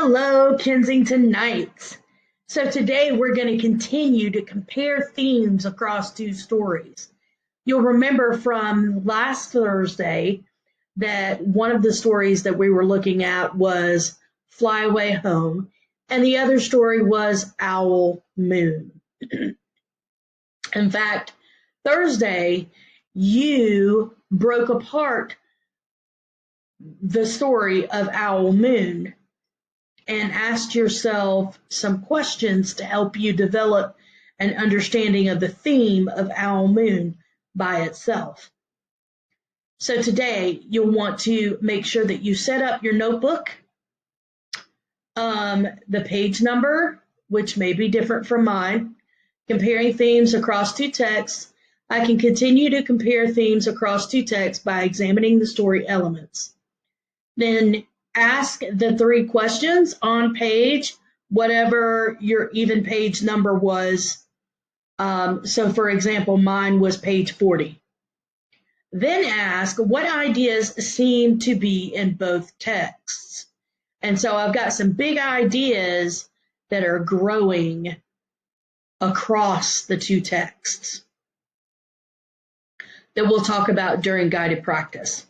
Hello, Kensington Knights. So today we're going to continue to compare themes across two stories. You'll remember from last Thursday that one of the stories that we were looking at was Fly Away Home, and the other story was Owl Moon. In fact, Thursday, you broke apart the story of Owl Moon and asked yourself some questions to help you develop an understanding of the theme of Owl Moon by itself. So today you'll want to make sure that you set up your notebook, the page number, which may be different from mine, comparing themes across two texts. I can continue to compare themes across two texts by examining the story elements. Then ask the three questions on page, whatever your even page number was. So for example, mine was page 40. Then ask what ideas seem to be in both texts. And so I've got some big ideas that are growing across the two texts that we'll talk about during guided practice.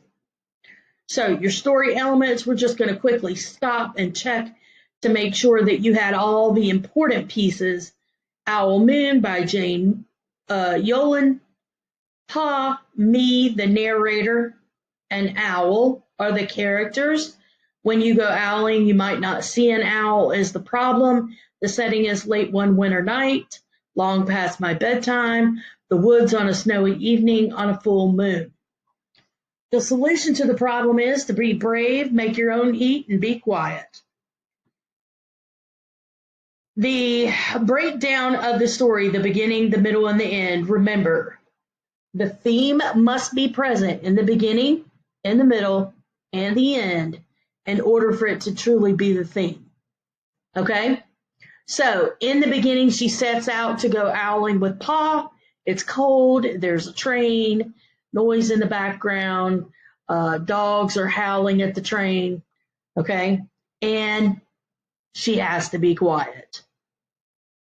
So your story elements, we're just going to quickly stop and check to make sure that you had all the important pieces. Owl Moon by Jane Yolen. Pa, me, the narrator, and Owl are the characters. When you go owling, you might not see an owl is the problem. The setting is late one winter night, long past my bedtime, the woods on a snowy evening on a full moon. The solution to the problem is to be brave, make your own heat, and be quiet. The breakdown of the story, the beginning, the middle, and the end, remember, the theme must be present in the beginning, in the middle, and the end in order for it to truly be the theme. Okay? So, in the beginning, she sets out to go owling with Pa. It's cold, there's a train, noise in the background, dogs are howling at the train, okay? And she has to be quiet,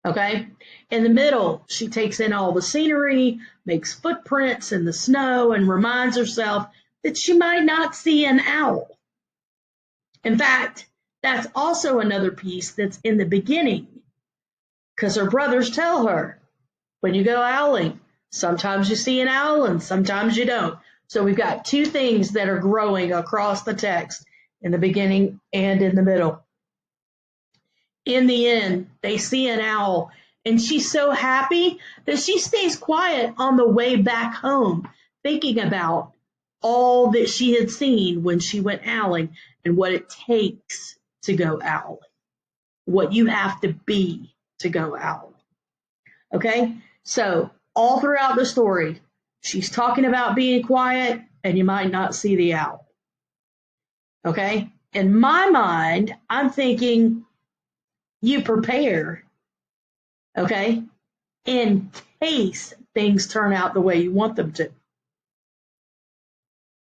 okay? In the middle, she takes in all the scenery, makes footprints in the snow, and reminds herself that she might not see an owl. In fact, that's also another piece that's in the beginning, because her brothers tell her, when you go owling, sometimes you see an owl and sometimes you don't. So we've got two things that are growing across the text in the beginning and in the middle. In the end, they see an owl, and she's so happy that she stays quiet on the way back home, thinking about all that she had seen when she went owling and what it takes to go owling, what you have to be to go owling. Okay? So all throughout the story, she's talking about being quiet, and you might not see the owl. Okay? In my mind, I'm thinking you prepare, okay, in case things turn out the way you want them to.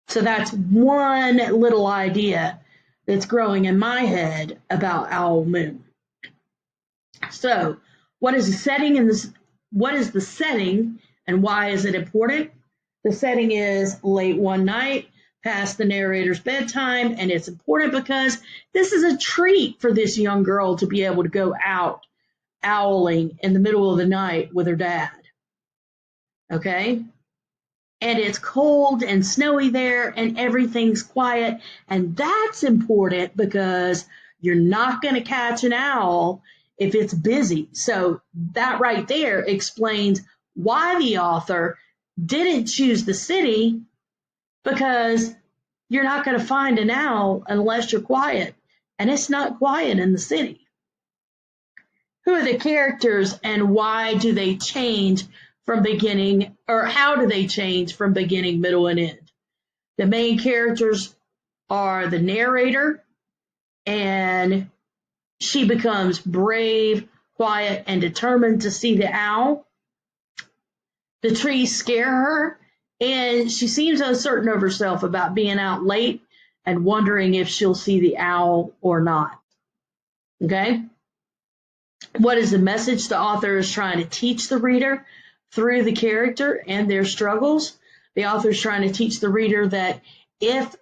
So that's one little idea that's growing in my head about Owl Moon. So, what is the setting in this? What is the setting and why is it important? The setting is late one night, past the narrator's bedtime, and it's important because this is a treat for this young girl to be able to go out owling in the middle of the night with her dad. Okay? And it's cold and snowy there, and everything's quiet, and that's important because you're not going to catch an owl if it's busy. So that right there explains why the author didn't choose the city, because you're not going to find an owl unless you're quiet, and it's not quiet in the city. Who are the characters and why do they change from beginning, or how do they change from beginning, middle, and end? The main characters are the narrator, and she becomes brave, quiet, and determined to see the owl. The trees scare her, and she seems uncertain of herself about being out late and wondering if she'll see the owl or not. Okay? What is the message the author is trying to teach the reader through the character and their struggles? The author is trying to teach the reader that if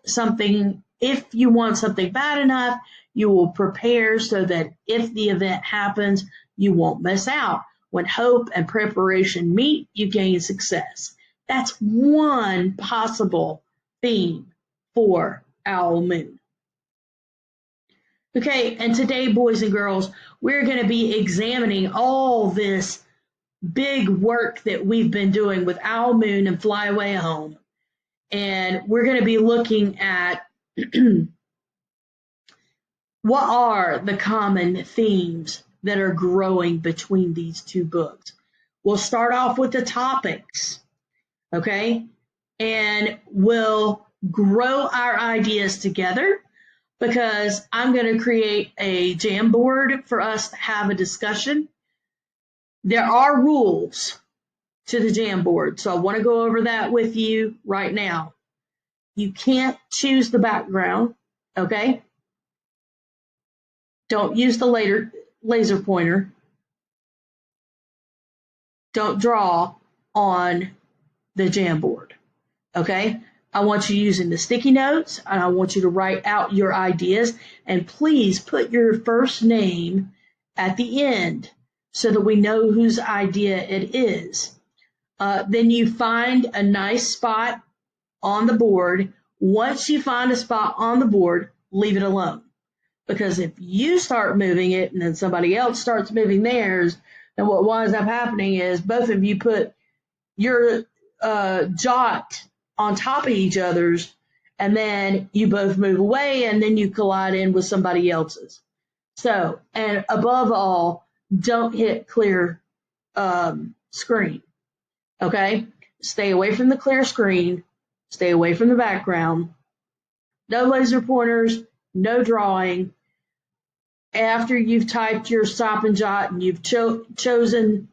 you want something bad enough, you will prepare so that if the event happens, you won't miss out. When hope and preparation meet, you gain success. That's one possible theme for Owl Moon. Okay, and today, boys and girls, we're going to be examining all this big work that we've been doing with Owl Moon and Fly Away Home. And we're going to be looking at what are the common themes that are growing between these two books. We'll start off with the topics, okay? And we'll grow our ideas together because I'm going to create a Jamboard for us to have a discussion. There are rules to the Jamboard, so I want to go over that with you right now. You can't choose the background, okay? Don't use the laser pointer. Don't draw on the Jamboard, okay? I want you using the sticky notes, and I want you to write out your ideas, and please put your first name at the end so that we know whose idea it is. Then you find a nice spot on the board. Once you find a spot on the board, leave it alone. Because if you start moving it and then somebody else starts moving theirs, then what winds up happening is both of you put your jot on top of each other's, and then you both move away, and then you collide in with somebody else's. So, and above all, don't hit clear screen. Okay? Stay away from the clear screen. Stay away from the background. No laser pointers, no drawing. After you've typed your stop and jot and you've chosen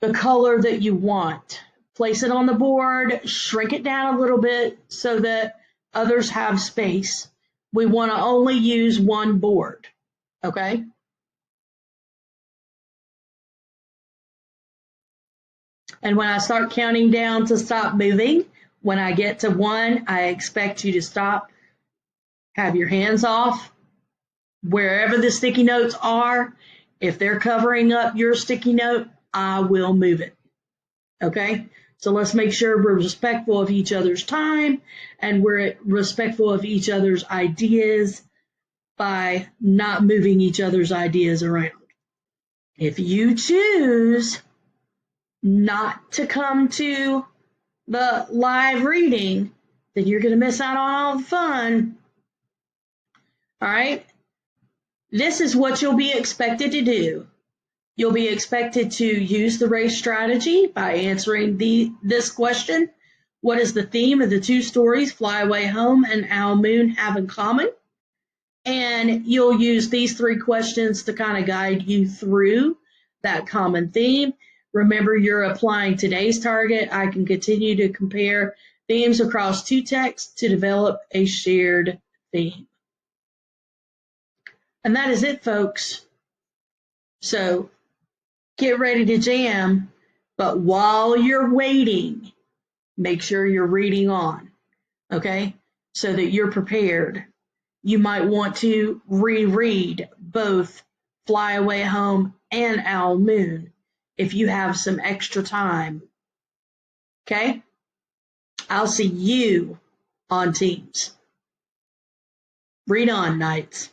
the color that you want, place it on the board, shrink it down a little bit so that others have space. We want to only use one board, okay? And when I start counting down to stop moving, when I get to 1, I expect you to stop, have your hands off. Wherever the sticky notes are, if they're covering up your sticky note, I will move it. Okay? So let's make sure we're respectful of each other's time and we're respectful of each other's ideas by not moving each other's ideas around. If you choose not to come to the live reading, then you're going to miss out on all the fun. All right? This is what you'll be expected to do. You'll be expected to use the race strategy by answering this question. What is the theme of the two stories Fly Away Home and Owl Moon have in common? And you'll use these 3 questions to kind of guide you through that common theme. Remember, you're applying today's target. I can continue to compare themes across 2 texts to develop a shared theme. And that is it, folks. So get ready to jam, but while you're waiting, make sure you're reading on, okay? So that you're prepared. You might want to reread both Fly Away Home and Owl Moon if you have some extra time, okay? I'll see you on Teams. Read on, Knights.